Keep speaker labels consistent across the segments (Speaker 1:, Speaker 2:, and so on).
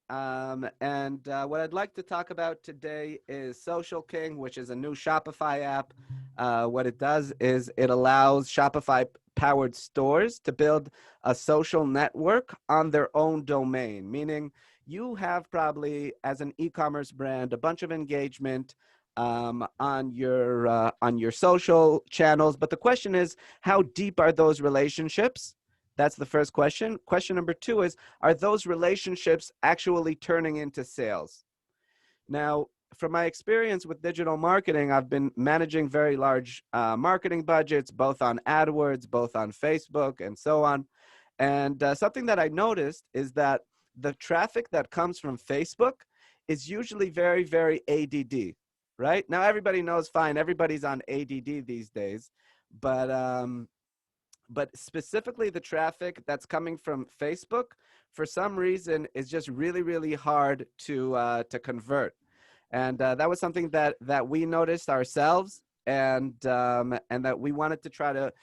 Speaker 1: What I'd like to talk about today is Social King, which is a new Shopify app. What it does is it allows Shopify powered stores to build a social network on their own domain, meaning you have probably, as an e-commerce brand, a bunch of engagement on your social channels. But the question is, how deep are those relationships? That's the first question. Question number two is, are those relationships actually turning into sales? Now, from my experience with digital marketing, I've been managing very large marketing budgets, both on AdWords, both on Facebook, and so on. And something that I noticed is that the traffic that comes from Facebook is usually very, very ADD, right? Now, everybody knows, fine, everybody's on ADD these days, but specifically the traffic that's coming from Facebook, for some reason, is just really, really hard to convert. And that was something that we noticed ourselves, and that we wanted to try to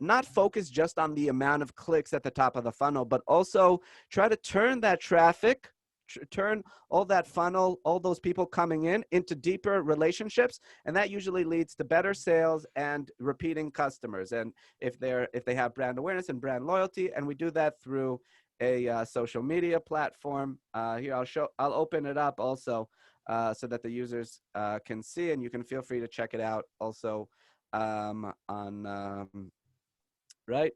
Speaker 1: not focus just on the amount of clicks at the top of the funnel, but also try to turn that traffic, turn all that funnel, all those people coming in, into deeper relationships, and that usually leads to better sales and repeating customers. And if they have brand awareness and brand loyalty, and we do that through a social media platform. Here, I'll open it up also, so that the users can see, and you can feel free to check it out also on right,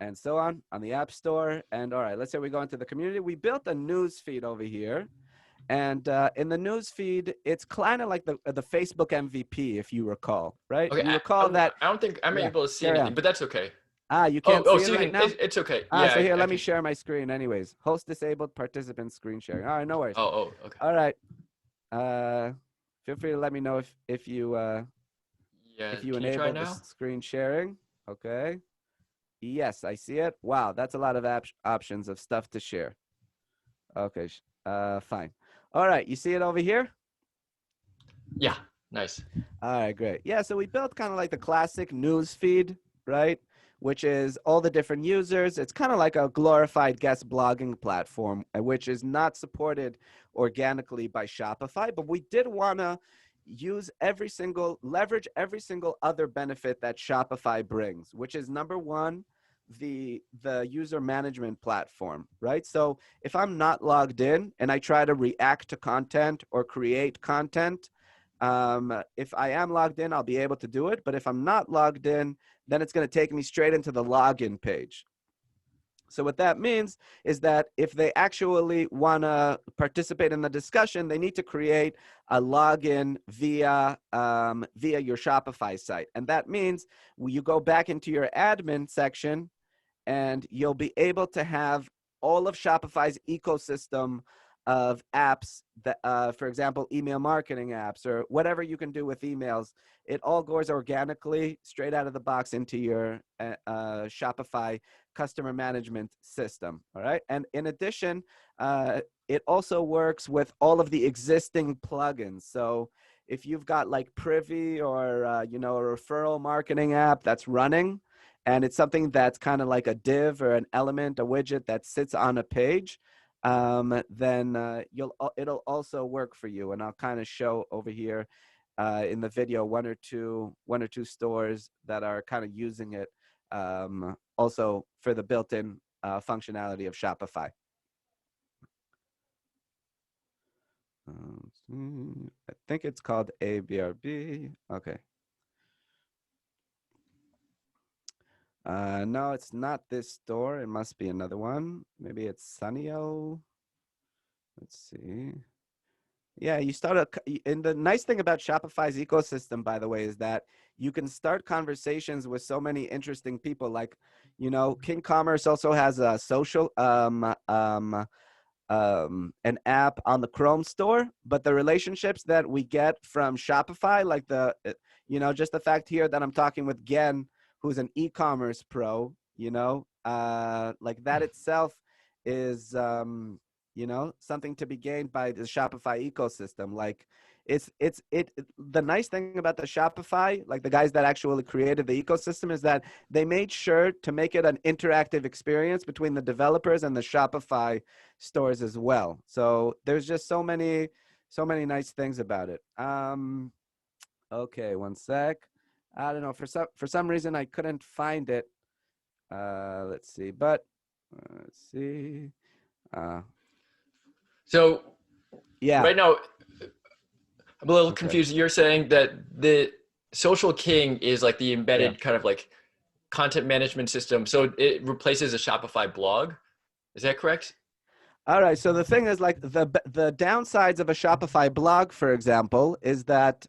Speaker 1: and so on the App Store. And all right, let's say we go into the community. We built a news feed over here, and in the news feed, it's kind of like the Facebook MVP, if you recall, right?
Speaker 2: Okay,
Speaker 1: You recall that.
Speaker 2: I don't think I'm
Speaker 1: Yeah,
Speaker 2: able to see
Speaker 1: carry
Speaker 2: anything,
Speaker 1: on.
Speaker 2: but that's okay.
Speaker 1: You can't
Speaker 2: Oh,
Speaker 1: see it
Speaker 2: so you
Speaker 1: right
Speaker 2: can,
Speaker 1: now.
Speaker 2: it's okay.
Speaker 1: So
Speaker 2: Yeah,
Speaker 1: here,
Speaker 2: I
Speaker 1: let me
Speaker 2: can.
Speaker 1: share my screen anyways. Host disabled, participant screen sharing. All right, no worries.
Speaker 2: Okay.
Speaker 1: All right. Uh, Feel free to let me know
Speaker 2: Yeah,
Speaker 1: if you
Speaker 2: can you try
Speaker 1: enable the
Speaker 2: now?
Speaker 1: screen sharing. Okay. Yes, I see it. Wow, that's a lot of options of stuff to share. Okay. Fine. All right, you see it over here?
Speaker 2: Yeah, nice.
Speaker 1: All right, great. Yeah, so we built kind of like the classic news feed, right? Which is all the different users. It's kind of like a glorified guest blogging platform, which is not supported organically by Shopify, but we did want to leverage every single other benefit that Shopify brings, which is number one, the user management platform, right? So if I'm not logged in and I try to react to content or create content, if I am logged in, I'll be able to do it. But if I'm not logged in, then it's going to take me straight into the login page. So what that means is that if they actually want to participate in the discussion, they need to create a login via your Shopify site. And that means you go back into your admin section, and you'll be able to have all of Shopify's ecosystem of apps that, for example, email marketing apps or whatever you can do with emails. It all goes organically straight out of the box into your Shopify customer management system. All right. And in addition, it also works with all of the existing plugins. So if you've got like Privy or, a referral marketing app that's running, and it's something that's kind of like a div or an element, a widget that sits on a page, then it'll also work for you. And I'll kind of show over here in the video one or two stores that are kind of using it, also for the built-in functionality of Shopify. I think it's called ABRB. Okay. No, it's not this store. It must be another one. Maybe it's Sunnyo. Let's see. Yeah, and the nice thing about Shopify's ecosystem, by the way, is that you can start conversations with so many interesting people. Like, King Commerce also has a social, an app on the Chrome store, but the relationships that we get from Shopify, like just the fact here that I'm talking with Gen, who's an e-commerce pro, like that itself is, something to be gained by the Shopify ecosystem. Like the nice thing about the Shopify, like the guys that actually created the ecosystem, is that they made sure to make it an interactive experience between the developers and the Shopify stores as well. So there's just so many nice things about it. Okay, one sec. I don't know, for some reason I couldn't find it. Let's see, but let's see. Uh,
Speaker 2: So
Speaker 1: yeah.
Speaker 2: right now, I'm a little
Speaker 1: Okay.
Speaker 2: confused. You're saying that the Social King is like the
Speaker 1: Yeah.
Speaker 2: embedded kind of like content management system. So it replaces a Shopify blog. Is that correct?
Speaker 1: All right. So the thing is, like the downsides of a Shopify blog, for example, is that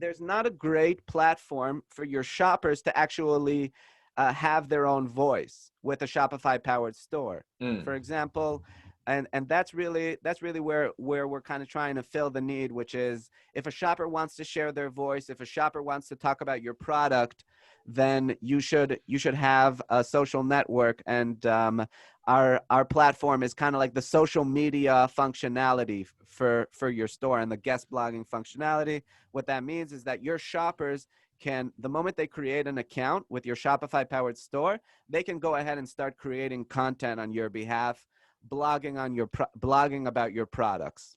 Speaker 1: there's not a great platform for your shoppers to actually have their own voice with a Shopify powered store.
Speaker 2: Mm.
Speaker 1: For example, and that's really where we're kind of trying to fill the need, which is if a shopper wants to share their voice, if a shopper wants to talk about your product, then you should have a social network. And our platform is kind of like the social media functionality for your store and the guest blogging functionality. What that means is that your shoppers can, the moment they create an account with your Shopify powered store, they can go ahead and start creating content on your behalf, blogging about your products.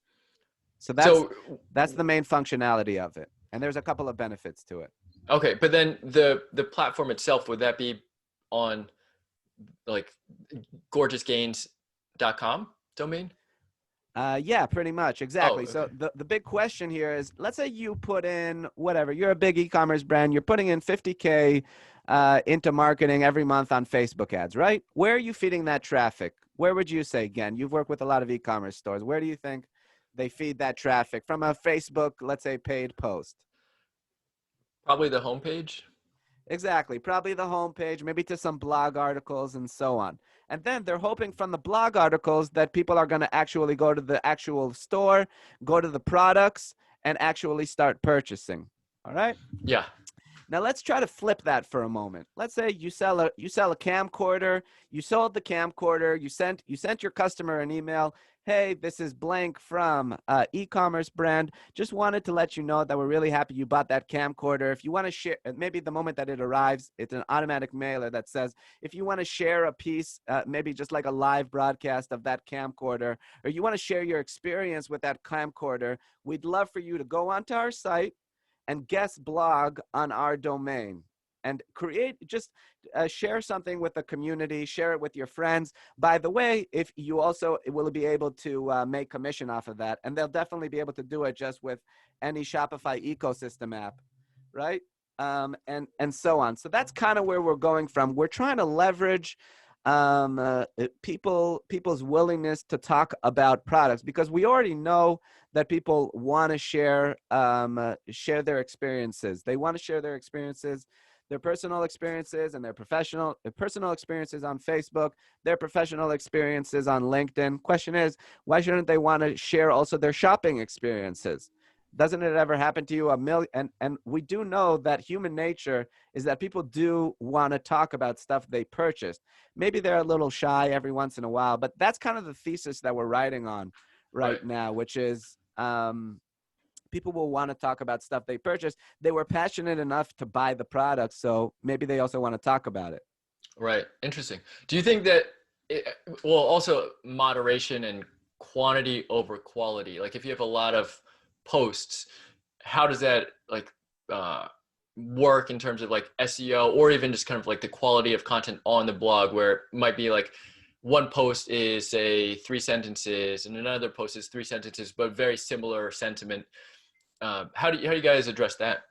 Speaker 1: So that's
Speaker 2: So
Speaker 1: that's the main functionality of it, and there's a couple of benefits to it.
Speaker 2: okay, but then the platform itself, would that be on like gorgeousgains.com domain?
Speaker 1: Yeah, pretty much.
Speaker 2: Oh,
Speaker 1: Exactly. So
Speaker 2: okay.
Speaker 1: the big question here is, let's say you put in whatever, you're a big e-commerce brand, you're putting in 50K into marketing every month on Facebook ads, right? Where are you feeding that traffic? Where would you say, again, you've worked with a lot of e-commerce stores. Where do you think they feed that traffic from a Facebook, let's say, paid post?
Speaker 2: Probably the homepage.
Speaker 1: Exactly. Probably the homepage, maybe to some blog articles and so on. And then they're hoping from the blog articles that people are going to actually go to the actual store, go to the products, and actually start purchasing. All right.
Speaker 2: Yeah.
Speaker 1: Now let's try to flip that for a moment. Let's say you sell a camcorder. You sold the camcorder. You sent your customer an email. Hey, this is blank from e-commerce brand. Just wanted to let you know that we're really happy you bought that camcorder. If you want to share, maybe the moment that it arrives, it's an automatic mailer that says, if you want to share a piece, maybe just like a live broadcast of that camcorder, or you want to share your experience with that camcorder, we'd love for you to go onto our site and guest blog on our domain and share something with the community, share it with your friends. By the way, if you also will be able to make commission off of that, and they'll definitely be able to do it just with any Shopify ecosystem app, right? And so on. So that's kind of where we're going from. We're trying to leverage people's willingness to talk about products, because we already know that people want to share their experiences. They want to share their experiences, their personal experiences, and their personal experiences on Facebook, their professional experiences on LinkedIn. Question is, why shouldn't they want to share also their shopping experiences? Doesn't it ever happen to you a million? And we do know that human nature is that people do want to talk about stuff they purchased. Maybe they're a little shy every once in a while, but that's kind of the thesis that we're writing on
Speaker 2: Right.
Speaker 1: right now, which is people will want to talk about stuff they purchased. They were passionate enough to buy the product, so maybe they also want to talk about it.
Speaker 2: Right. Interesting. Do you think that well, also moderation and quantity over quality? Like if you have a lot of posts, how does that like uh, work in terms of like SEO or even just kind of like the quality of content on the blog, where it might be like one post is say 3 sentences and another post is 3 sentences, but very similar sentiment. How do you guys address that?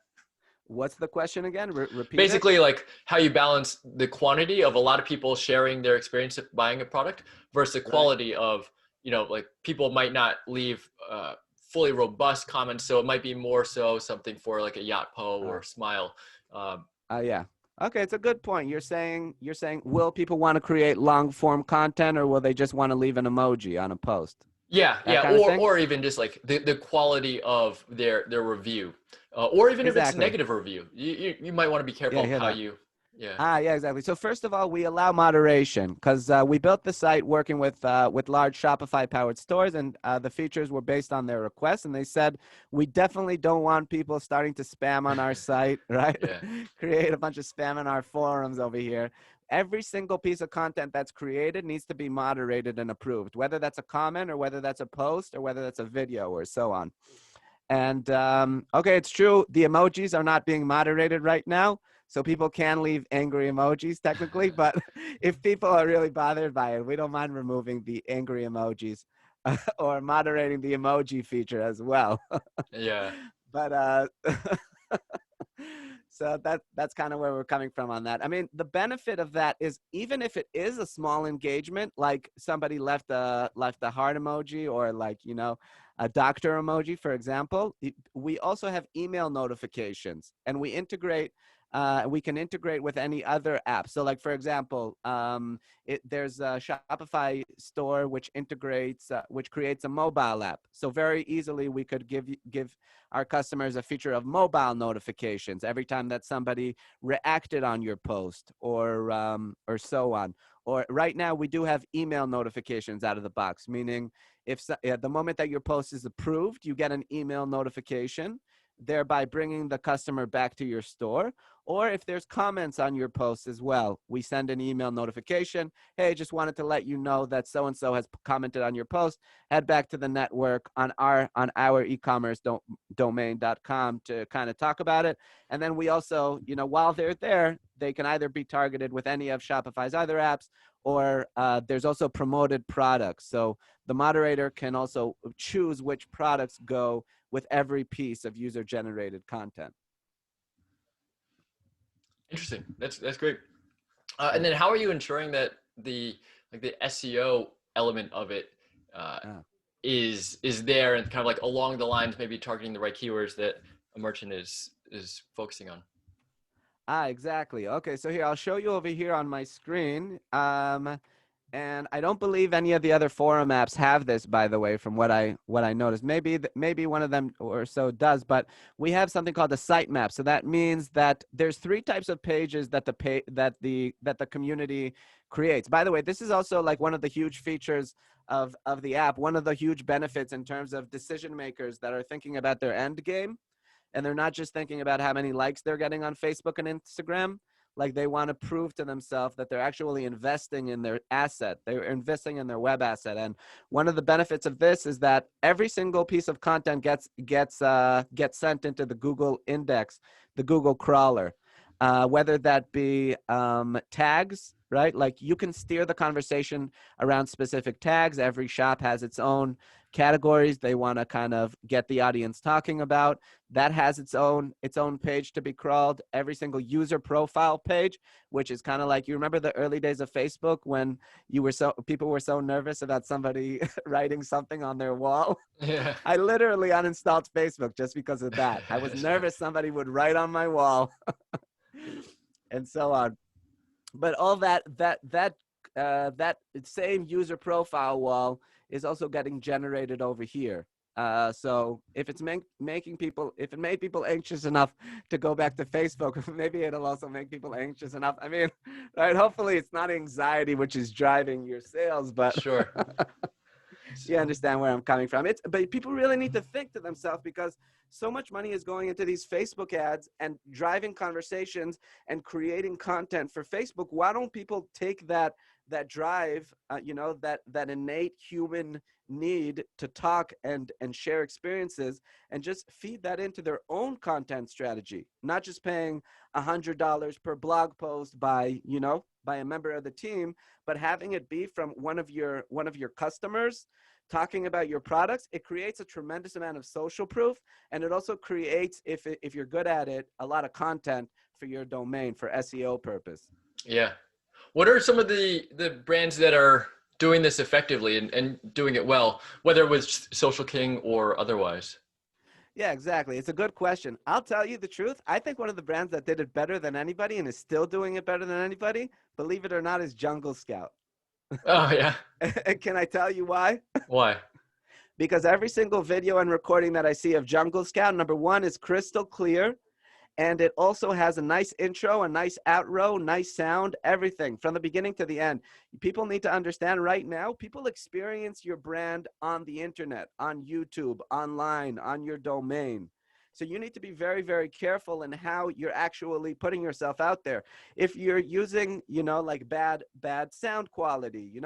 Speaker 1: What's the question again? Repeat it.
Speaker 2: Basically like how you balance the quantity of a lot of people sharing their experience of buying a product versus the
Speaker 1: Right.
Speaker 2: quality of, like people might not leave fully robust comments. So it might be more so something for like a yacht po
Speaker 1: Uh,
Speaker 2: or smile. Um,
Speaker 1: yeah. Okay, it's a good point. You're saying, will people want to create long form content, or will they just want to leave an emoji on a post?
Speaker 2: yeah,
Speaker 1: That
Speaker 2: yeah.
Speaker 1: kind of
Speaker 2: Or,
Speaker 1: thing?
Speaker 2: or even just like the quality of their review, or even if it's a
Speaker 1: Exactly.
Speaker 2: negative review, you might want to be
Speaker 1: Yeah,
Speaker 2: careful
Speaker 1: I
Speaker 2: of
Speaker 1: hear
Speaker 2: how
Speaker 1: that.
Speaker 2: you Yeah.
Speaker 1: Yeah, exactly. So first of all, we allow moderation because we built the site working with large Shopify-powered stores, and the features were based on their requests. And they said we definitely don't want people starting to spam on our site, right?
Speaker 2: Yeah.
Speaker 1: Create a bunch of spam in our forums over here. Every single piece of content that's created needs to be moderated and approved, whether that's a comment or whether that's a post or whether that's a video or so on. And okay, it's true. The emojis are not being moderated right now. So people can leave angry emojis technically. But if people are really bothered by it, we don't mind removing the angry emojis or moderating the emoji feature as well.
Speaker 2: Yeah.
Speaker 1: But so that's kind of where we're coming from on that. I mean, the benefit of that is even if it is a small engagement, like somebody left a heart emoji or like, you know, a doctor emoji, for example, we also have email notifications and we can integrate with any other app. So like, for example, there's a Shopify store which creates a mobile app. So very easily we could give our customers a feature of mobile notifications every time that somebody reacted on your post or so on. Or right now we do have email notifications out of the box, meaning if at the moment that your post is approved, you get an email notification, thereby bringing the customer back to your store. Or if there's comments on your post as well, we send an email notification. Hey, just wanted to let you know that so-and-so has commented on your post. Head back to the network on our e-commerce domain.com to kind of talk about it. And then we also, you know, while they're there, they can either be targeted with any of Shopify's other apps, or there's also promoted products. So the moderator can also choose which products go with every piece of user-generated content.
Speaker 2: Interesting. That's great. And
Speaker 1: Yeah.
Speaker 2: then how are you ensuring that the SEO element of it
Speaker 1: Uh,
Speaker 2: is there and kind of like along the lines, maybe targeting the right keywords that a merchant is focusing on?
Speaker 1: exactly. Okay, so here, I'll show you over here on my screen. And I don't believe any of the other forum apps have this, by the way, from what I noticed. Maybe one of them or so does, but we have something called a sitemap. So that means that there's three types of pages that the community creates. By the way, this is also like one of the huge features of the app. One of the huge benefits in terms of decision makers that are thinking about their end game, and they're not just thinking about how many likes they're getting on Facebook and Instagram. Like they want to prove to themselves that they're actually investing in their asset. They're investing in their web asset. And one of the benefits of this is that every single piece of content gets sent into the Google index, the Google crawler, whether that be tags, right? Like you can steer the conversation around specific tags. Every shop has its own categories they want to kind of get the audience talking about. That has its own page to be crawled. Every single user profile page, which is kind of like, you remember the early days of Facebook when people were so nervous about somebody writing something on their wall.
Speaker 2: Yeah.
Speaker 1: I literally uninstalled Facebook just because of that. I was
Speaker 2: Sure.
Speaker 1: nervous somebody would write on my wall and so on. But all that same user profile wall is also getting generated over here. So if it's if it made people anxious enough to go back to Facebook, maybe it'll also make people anxious enough. I mean, right? Hopefully it's not anxiety which is driving your sales, but
Speaker 2: Sure.
Speaker 1: you understand where I'm coming from. But people really need to think to themselves, because so much money is going into these Facebook ads and driving conversations and creating content for Facebook. Why don't people take that drive, that innate human need to talk and share experiences, and just feed that into their own content strategy, not just paying $100 per blog post by a member of the team, but having it be from one of your customers talking about your products. It creates a tremendous amount of social proof, and it also creates, if you're good at it, a lot of content for your domain for SEO purpose.
Speaker 2: Yeah. What are some of the brands that are doing this effectively and doing it well, whether it was Social King or otherwise?
Speaker 1: Yeah, exactly. It's a good question. I'll tell you the truth. I think one of the brands that did it better than anybody and is still doing it better than anybody, believe it or not, is Jungle Scout.
Speaker 2: Oh yeah.
Speaker 1: Can I tell you why?
Speaker 2: Why?
Speaker 1: Because every single video and recording that I see of Jungle Scout, number one, is crystal clear. And it also has a nice intro, a nice outro, nice sound, everything from the beginning to the end. People need to understand right now, people experience your brand on the internet, on YouTube, online, on your domain. So you need to be very, very careful in how you're actually putting yourself out there. If you're using, like bad sound quality,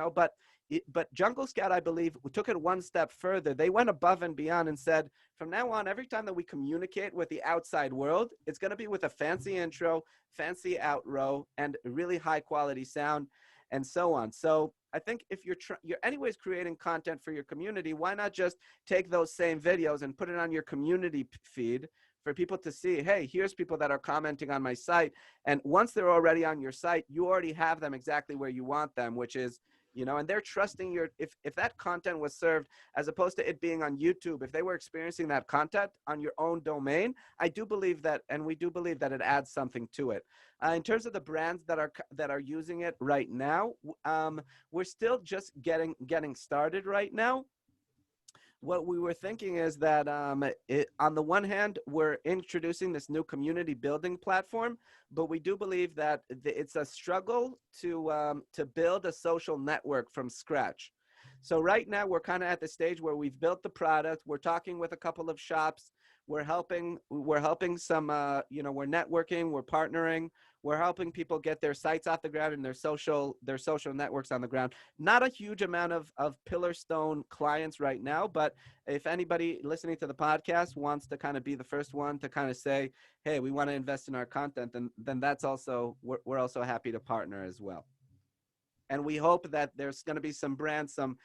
Speaker 1: but Jungle Scout, I believe, took it one step further. They went above and beyond and said, from now on, every time that we communicate with the outside world, it's going to be with a fancy intro, fancy outro, and really high quality sound, and so on. So I think if you're anyways creating content for your community, why not just take those same videos and put it on your community feed for people to see, hey, here's people that are commenting on my site. And once they're already on your site, you already have them exactly where you want them, which is, and they're trusting if that content was served as opposed to it being on YouTube, if they were experiencing that content on your own domain, I do believe that, and we do believe that it adds something to it. In terms of the brands that are using it right now, we're still just getting started right now. What we were thinking is that on the one hand, we're introducing this new community building platform, but we do believe that it's a struggle to build a social network from scratch. So right now, we're kind of at the stage where we've built the product. We're talking with a couple of shops. We're helping some, we're networking, we're partnering, we're helping people get their sites off the ground and their social networks on the ground. Not a huge amount of Pillarstone clients right now, but if anybody listening to the podcast wants to kind of be the first one to kind of say, hey, we want to invest in our content, then that's also, we're also happy to partner as well. And we hope that there's going to be some brands, some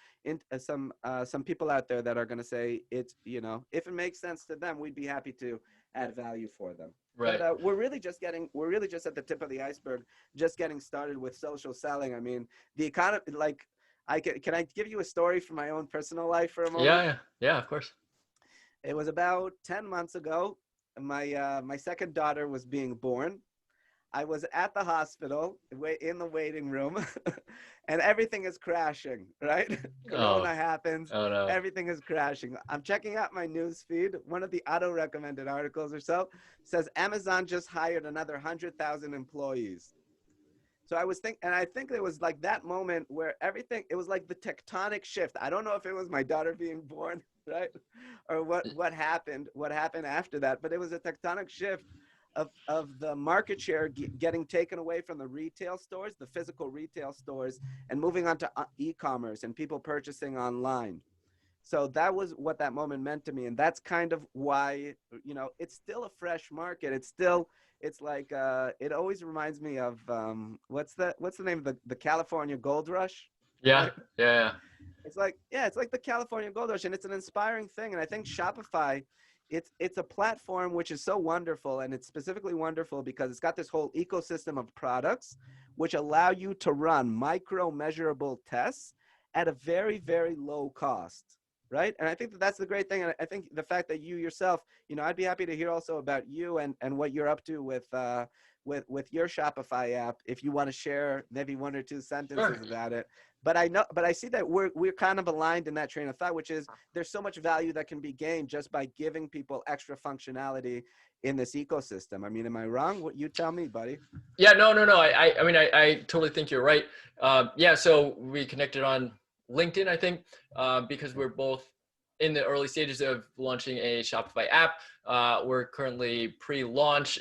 Speaker 1: people out there that are going to say it's, if it makes sense to them, we'd be happy to add value for them.
Speaker 2: Right.
Speaker 1: But we're really just at the tip of the iceberg, just getting started with social selling. I mean, the economy, like, can I give you a story from my own personal life for a moment?
Speaker 2: Yeah, of course.
Speaker 1: It was about 10 months ago. My second daughter was being born. I was at the hospital in the waiting room and everything is crashing, right? Corona happens.
Speaker 2: Oh no.
Speaker 1: Everything is crashing. I'm checking out my news feed. One of the auto recommended articles or so says Amazon just hired another 100,000 employees. So I think it was like that moment where it was like the tectonic shift. I don't know if it was my daughter being born, right? Or what happened after that, but it was a tectonic shift of the market share getting taken away from the retail stores, the physical retail stores, and moving on to e-commerce and people purchasing online. So that was what that moment meant to me. And that's kind of why, it's still a fresh market. It's like, it always reminds me of, what's the name of the California Gold Rush?
Speaker 2: Yeah.
Speaker 1: Right?
Speaker 2: Yeah.
Speaker 1: It's like the California Gold Rush, and it's an inspiring thing. And I think Shopify, it's a platform which is so wonderful, and it's specifically wonderful because it's got this whole ecosystem of products which allow you to run micro measurable tests at a very, very low cost, right? And I think that's the great thing. And I think the fact that you yourself, I'd be happy to hear also about you and what you're up to with your Shopify app, if you want to share maybe one or two sentences about it. But I see that we're kind of aligned in that train of thought, which is there's so much value that can be gained just by giving people extra functionality in this ecosystem. I mean, am I wrong? What you tell me, buddy?
Speaker 2: Yeah, no. I mean, I totally think you're right. So we connected on LinkedIn, I think, because we're both in the early stages of launching a Shopify app. We're currently pre-launch,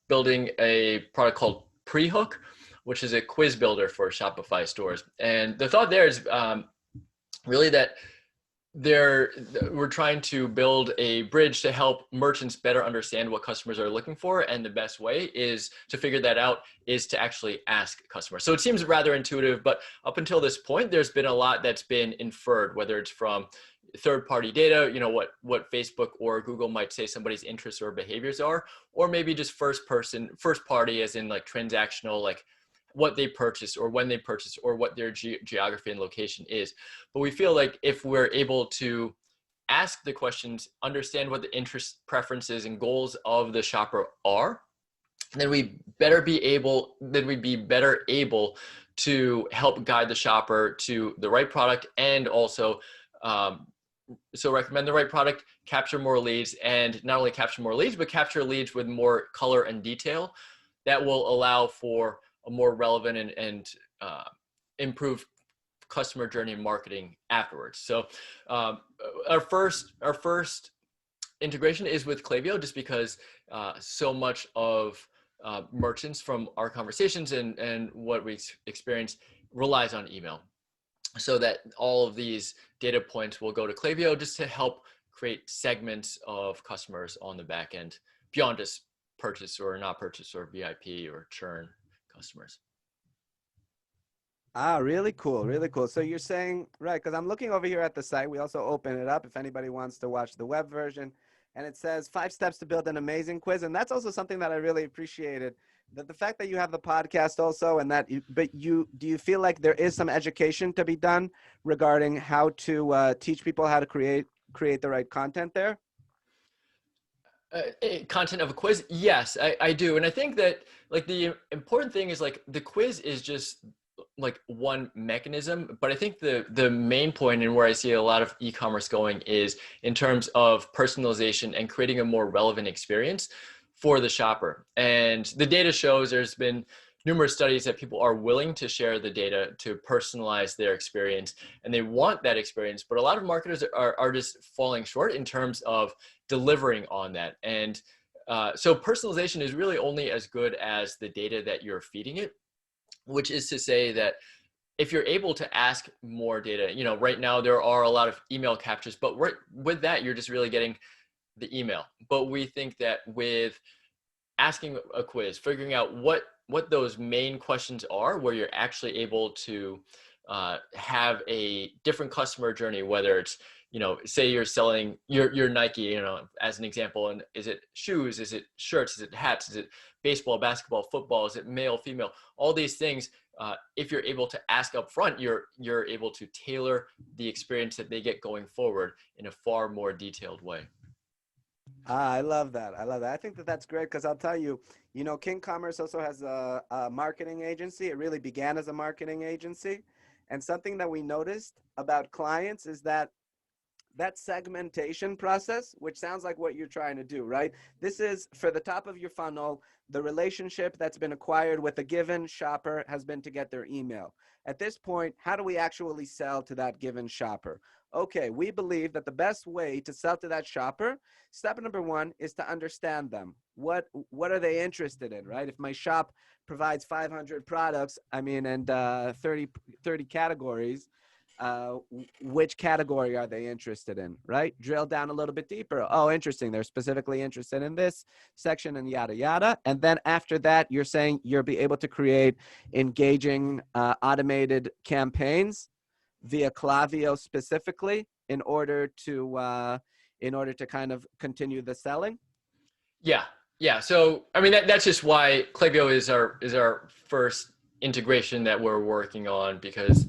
Speaker 2: building a product called Pre-Hook, which is a quiz builder for Shopify stores. And the thought there is really that we're trying to build a bridge to help merchants better understand what customers are looking for. And the best way is to figure that out is to actually ask customers. So it seems rather intuitive, but up until this point, there's been a lot that's been inferred, whether it's from third-party data, what Facebook or Google might say somebody's interests or behaviors are, or maybe just first party as in like transactional, like what they purchase or when they purchase or what their geography and location is. But we feel like if we're able to ask the questions, understand what the interests, preferences, and goals of the shopper are, then we'd be better able to help guide the shopper to the right product and also so recommend the right product, capture more leads, and not only capture more leads, but capture leads with more color and detail that will allow for a more relevant and improved customer journey marketing afterwards. So our first integration is with Klaviyo, just because so much of merchants from our conversations and what we experience relies on email. So that all of these data points will go to Klaviyo just to help create segments of customers on the back end beyond just purchase or not purchase or VIP or churn customers.
Speaker 1: Ah, really cool, really cool. So you're saying, right, because I'm looking over here at the site. We also open it up if anybody wants to watch the web version. And it says 5 steps to build an amazing quiz. And that's also something that I really appreciated. That the fact that you have the podcast also, and that, do you feel like there is some education to be done regarding how to teach people how to create the right content there?
Speaker 2: Content of a quiz? Yes, I do. And I think that like the important thing is like the quiz is just like one mechanism, but I think the main point and where I see a lot of e-commerce going is in terms of personalization and creating a more relevant experience for the shopper. And the data shows there's been numerous studies that people are willing to share the data to personalize their experience, and they want that experience, but a lot of marketers are just falling short in terms of delivering on that. And so personalization is really only as good as the data that you're feeding it, which is to say that if you're able to ask more data, you know, right now there are a lot of email captures, but with that, you're just really getting the email. But we think that with asking a quiz, figuring out what those main questions are, where you're actually able to have a different customer journey, whether it's, you know, say you're selling your Nike, you know, as an example, and is it shoes, is it shirts, is it hats, is it baseball, basketball, football, is it male, female, all these things. If you're able to ask up front, you're able to tailor the experience that they get going forward in a far more detailed way.
Speaker 1: Ah, I love that. I love that. I think that that's great because I'll tell you, you know, King Commerce also has a marketing agency. It really began as a marketing agency. And something that we noticed about clients is that segmentation process, which sounds like what you're trying to do, right? This is for the top of your funnel. The relationship that's been acquired with a given shopper has been to get their email. At this point, how do we actually sell to that given shopper? Okay, we believe that the best way to sell to that shopper, step number one, is to understand them. What are they interested in, right? If my shop provides 500 products, I mean, and 30 categories, which category are they interested in, right? Drill down a little bit deeper. Oh, interesting. They're specifically interested in this section and yada, yada. And then after that, you're saying you'll be able to create engaging automated campaigns via Klaviyo specifically in order to kind of continue the selling.
Speaker 2: Yeah. So, I mean, that's just why Klaviyo is our first integration that we're working on, because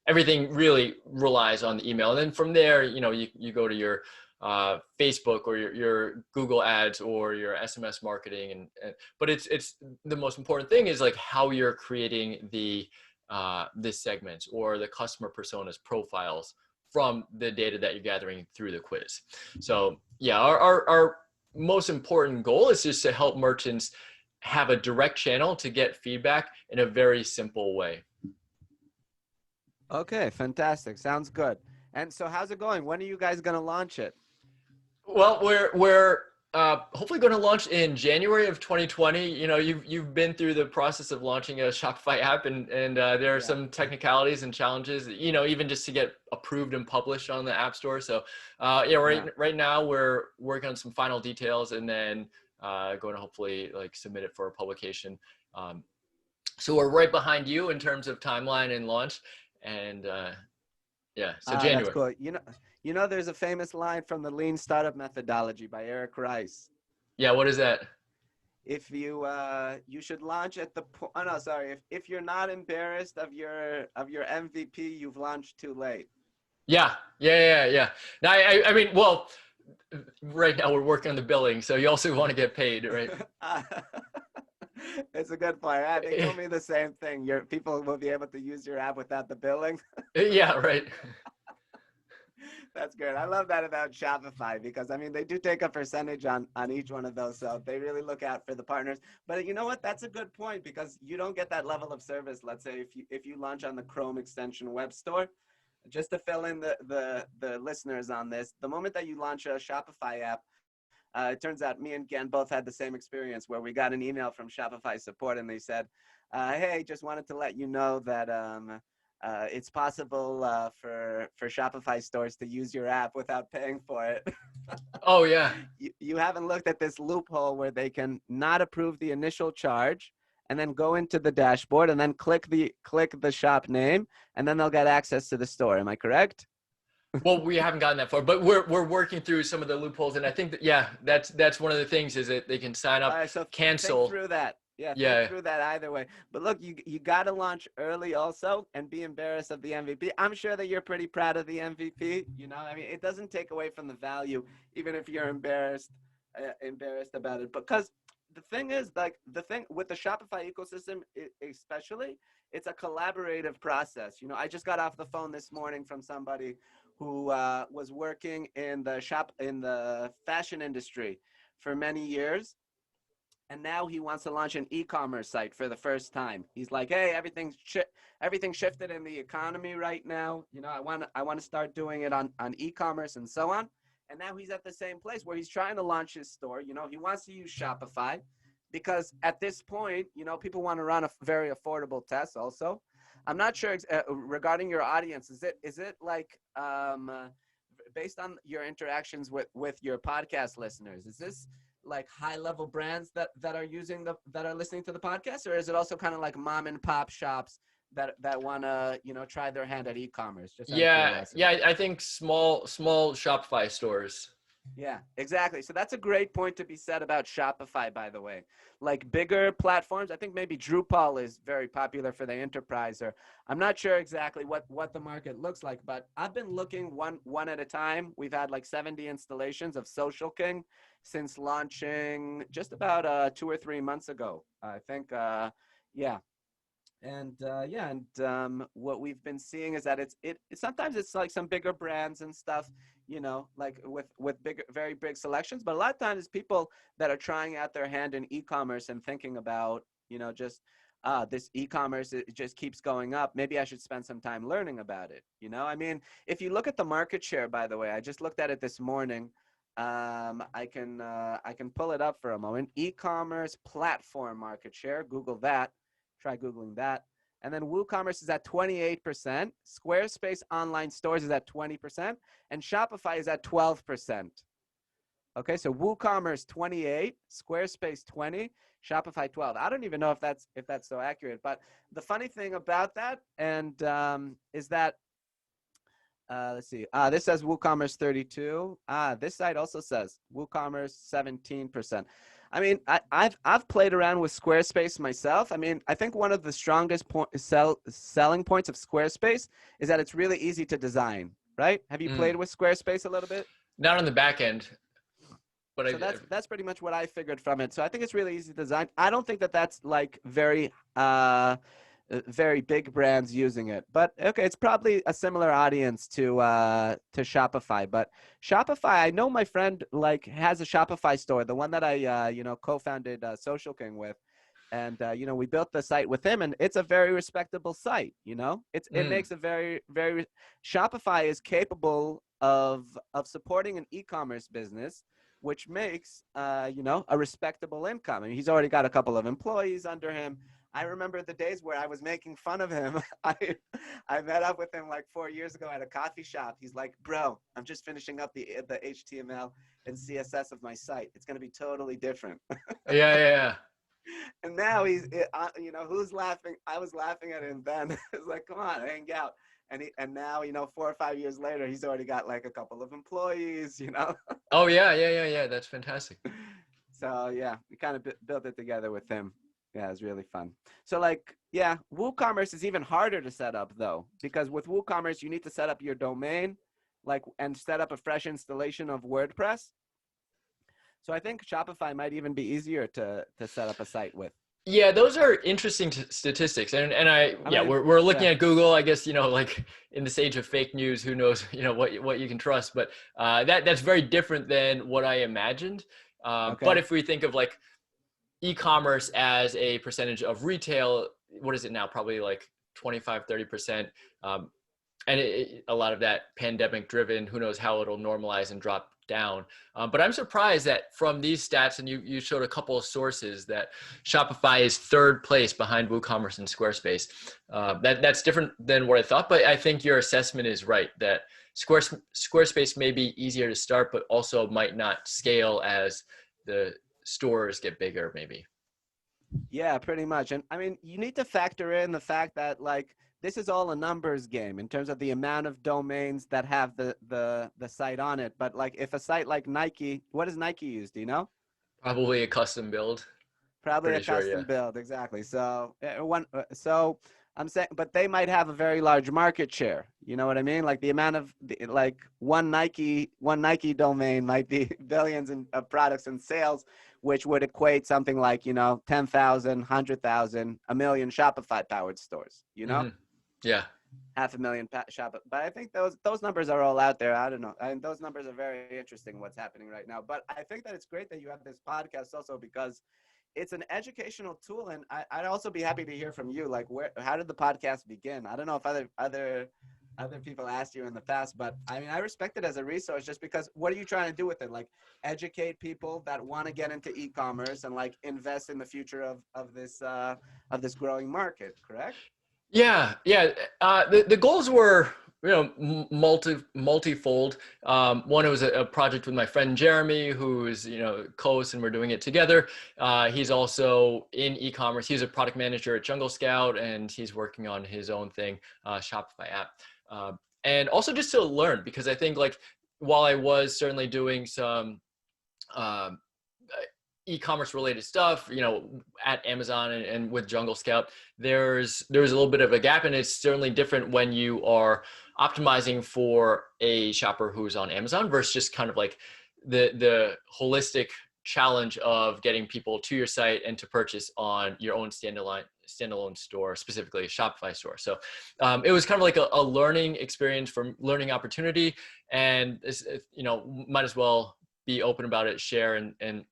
Speaker 2: everything really relies on the email. And then from there, you know, you go to your Facebook or your Google ads or your SMS marketing. But it's the most important thing is like how you're creating the segments or the customer personas profiles from the data that you're gathering through the quiz. So yeah, our most important goal is just to help merchants have a direct channel to get feedback in a very simple way.
Speaker 1: Okay, fantastic. Sounds good. And so how's it going? When are you guys going to launch it?
Speaker 2: Well, we're hopefully going to launch in January of 2020. You know, you've been through the process of launching a Shopify app, and there are some technicalities and challenges, you know, even just to get approved and published on the App Store. So right now we're working on some final details, and then going to hopefully like submit it for a publication. So we're right behind you in terms of timeline and launch, and so January.
Speaker 1: That's cool. You know, there's a famous line from the Lean Startup Methodology by Eric Rice.
Speaker 2: Yeah, what is that?
Speaker 1: If you should launch at the if you're not embarrassed of your MVP, you've launched too late.
Speaker 2: Yeah. Now, I mean, well, right now we're working on the billing, so you also want to get paid, right?
Speaker 1: It's a good point. They told me the same thing. Your people will be able to use your app without the billing.
Speaker 2: Yeah, right.
Speaker 1: That's great. I love that about Shopify because I mean they do take a percentage on each one of those, so they really look out for the partners. But you know what? That's a good point because you don't get that level of service. Let's say if you launch on the Chrome extension web store, just to fill in the listeners on this, the moment that you launch a Shopify app, it turns out me and Gen both had the same experience where we got an email from Shopify support and they said, "Hey, just wanted to let you know that it's possible for Shopify stores to use your app without paying for it."
Speaker 2: Oh yeah.
Speaker 1: You haven't looked at this loophole where they can not approve the initial charge and then go into the dashboard and then click the shop name and then they'll get access to the store. Am I correct?
Speaker 2: Well, we haven't gotten that far, but we're working through some of the loopholes, and I think that yeah, that's one of the things is that they can sign
Speaker 1: All
Speaker 2: up,
Speaker 1: right, so think
Speaker 2: cancel.
Speaker 1: through that. Yeah, think
Speaker 2: Yeah,
Speaker 1: through that either way. But look, you got to launch early also and be embarrassed of the MVP. I'm sure that you're pretty proud of the MVP. You know, I mean, it doesn't take away from the value, even if you're embarrassed about it. Because the thing is, like the thing with the Shopify ecosystem, especially, it's a collaborative process. You know, I just got off the phone this morning from somebody who was working in the fashion industry for many years, and now he wants to launch an e-commerce site for the first time. He's like, "Hey, everything shifted in the economy right now. You know, I want to start doing it on e-commerce and so on." And now he's at the same place where he's trying to launch his store. You know, he wants to use Shopify because at this point, you know, people want to run a very affordable test. Also, I'm not sure regarding your audience. Is it like based on your interactions with your podcast listeners? Is this like high level brands that are that are listening to the podcast, or is it also kind of like mom and pop shops that want to try their hand at e-commerce, just out of
Speaker 2: yeah,
Speaker 1: curiosity?
Speaker 2: yeah. I think small Shopify stores.
Speaker 1: Yeah, exactly. So that's a great point to be said about Shopify, by the way. Like bigger platforms, I think maybe Drupal is very popular for the enterprise, or I'm not sure exactly what the market looks like, but I've been looking one at a time. We've had like 70 installations of Social King since launching just about 2 or 3 months ago. I think, yeah, and what we've been seeing is that sometimes it's like some bigger brands and stuff, like with big, very big selections, but a lot of times it's people that are trying out their hand in e-commerce and thinking about, just this e-commerce, it just keeps going up, maybe I should spend some time learning about it. I mean, if you look at the market share, by the way, I just looked at it this morning. I can pull it up for a moment. E-commerce platform market share, Google that. Try Googling that. And then WooCommerce is at 28%. Squarespace online stores is at 20%. And Shopify is at 12%. Okay, so WooCommerce 28, Squarespace 20, Shopify 12. I don't even know if that's so accurate. But the funny thing about that is that let's see. This says WooCommerce 32. This site also says WooCommerce 17%. I mean, I've played around with Squarespace myself. I mean, I think one of the strongest selling points of Squarespace is that it's really easy to design, right? Have you played
Speaker 2: Mm.
Speaker 1: with Squarespace a little bit?
Speaker 2: Not on the back end, but
Speaker 1: So that's pretty much what I figured from it. So I think it's really easy to design. I don't think that that's like very big brands using it, but okay, it's probably a similar audience to Shopify. But Shopify, I know my friend like has a Shopify store, the one that I co-founded Social King with, and we built the site with him, and it's a very respectable site. It
Speaker 2: mm,
Speaker 1: makes a very Shopify is capable of supporting an e-commerce business, which makes a respectable income. I mean, he's already got a couple of employees under him. I remember the days where I was making fun of him. I met up with him like 4 years ago at a coffee shop. He's like, "Bro, I'm just finishing up the HTML and CSS of my site. It's going to be totally different."
Speaker 2: yeah, yeah,
Speaker 1: And now who's laughing? I was laughing at him then. It's like, come on, hang out. And now, 4 or 5 years later, he's already got like a couple of employees.
Speaker 2: oh yeah, yeah, yeah, yeah. That's fantastic.
Speaker 1: So yeah, we kind of built it together with him. Yeah, it was really fun. So like, yeah, WooCommerce is even harder to set up though, because with WooCommerce, you need to set up your domain, like, and set up a fresh installation of WordPress. So I think Shopify might even be easier to set up a site with.
Speaker 2: Yeah, those are interesting statistics, and
Speaker 1: I
Speaker 2: yeah,
Speaker 1: mean,
Speaker 2: we're looking
Speaker 1: yeah.
Speaker 2: at Google. I guess like in this age of fake news, who knows what you can trust. But that's very different than what I imagined. But
Speaker 1: Okay.
Speaker 2: if we think of like e-commerce as a percentage of retail, what is it now? Probably like 25-30%. Um, and a lot of that pandemic driven, who knows how it'll normalize and drop down. But I'm surprised that from these stats, and you showed a couple of sources, that Shopify is third place behind WooCommerce and Squarespace. That's different than what I thought, but I think your assessment is right that Squarespace may be easier to start, but also might not scale as the stores get bigger, maybe.
Speaker 1: Yeah, pretty much. And I mean, you need to factor in the fact that like this is all a numbers game in terms of the amount of domains that have the site on it. But like if a site like Nike, what does Nike use? Do you know?
Speaker 2: Probably a custom build.
Speaker 1: Probably a
Speaker 2: Pretty sure, yeah.
Speaker 1: custom build, exactly. So I'm saying, but they might have a very large market share. You know what I mean? Like the amount of like one Nike domain might be billions of products and sales, which would equate something like 10,000, 100,000, a million Shopify powered stores.
Speaker 2: Mm-hmm. Yeah.
Speaker 1: 500,000 shop. But I think those numbers are all out there. I don't know. And those numbers are very interesting. What's happening right now. But I think that it's great that you have this podcast also because it's an educational tool, and I'd also be happy to hear from you. Like, how did the podcast begin? I don't know if other people asked you in the past, but I mean, I respect it as a resource just because what are you trying to do with it? Like, educate people that want to get into e-commerce and like invest in the future of this growing market. Correct?
Speaker 2: Yeah, yeah. The goals were multifold. One, it was a project with my friend Jeremy, who is co-host, and we're doing it together. He's also in e-commerce. He's a product manager at Jungle Scout, and he's working on his own thing, Shopify app. And also just to learn, because I think like while I was certainly doing some um, e-commerce related stuff, at Amazon and with Jungle Scout, there's a little bit of a gap, and it's certainly different when you are optimizing for a shopper who's on Amazon versus just kind of like the holistic challenge of getting people to your site and to purchase on your own standalone store, specifically a Shopify store. So it was kind of like a learning experience, from learning opportunity, and might as well be open about it, share, and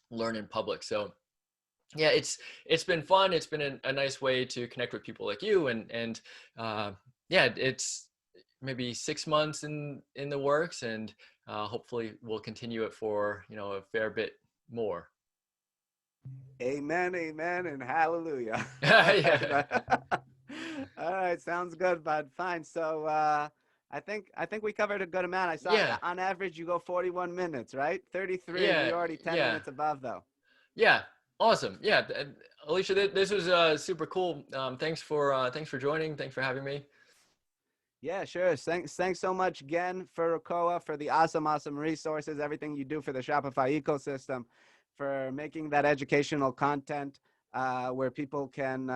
Speaker 2: learn in public. So yeah, it's been fun. It's been a nice way to connect with people like you, and yeah, it's maybe 6 months in the works, and hopefully we'll continue it for a fair bit more.
Speaker 1: Amen, amen, and hallelujah. All right,
Speaker 2: Yeah,
Speaker 1: all right, sounds good, bud. Fine. So I think we covered a good amount. I saw
Speaker 2: yeah,
Speaker 1: on average you go 41 minutes, right? 33.
Speaker 2: yeah,
Speaker 1: We're already 10
Speaker 2: yeah,
Speaker 1: minutes above though.
Speaker 2: yeah. Awesome. Yeah, Alicia, this was super cool. Thanks for joining. Thanks for having me.
Speaker 1: Yeah, sure. Thanks so much again for Rakoa, for the awesome resources, everything you do for the Shopify ecosystem, for making that educational content where people can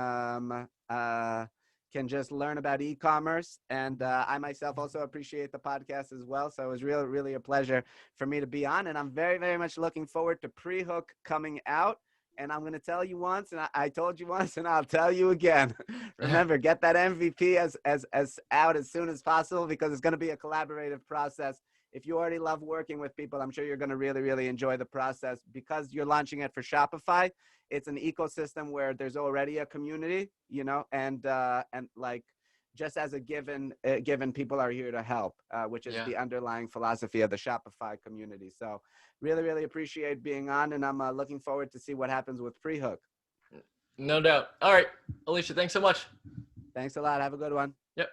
Speaker 1: just learn about e-commerce. And I myself also appreciate the podcast as well. So it was really a pleasure for me to be on. And I'm very much looking forward to Pre-Hook coming out. And I'm going to tell you once, and I told you once, and I'll tell you again. Remember, get that MVP as out as soon as possible, because it's going to be a collaborative process. If you already love working with people, I'm sure you're going to really enjoy the process, because you're launching it for Shopify. It's an ecosystem where there's already a community, and like just as a given, people are here to help, which is
Speaker 2: Yeah,
Speaker 1: the underlying philosophy of the Shopify community. So really appreciate being on, and I'm looking forward to see what happens with Pre-Hook.
Speaker 2: no doubt. All right, Alicia, thanks so much.
Speaker 1: Thanks a lot. Have a good one.
Speaker 2: Yep.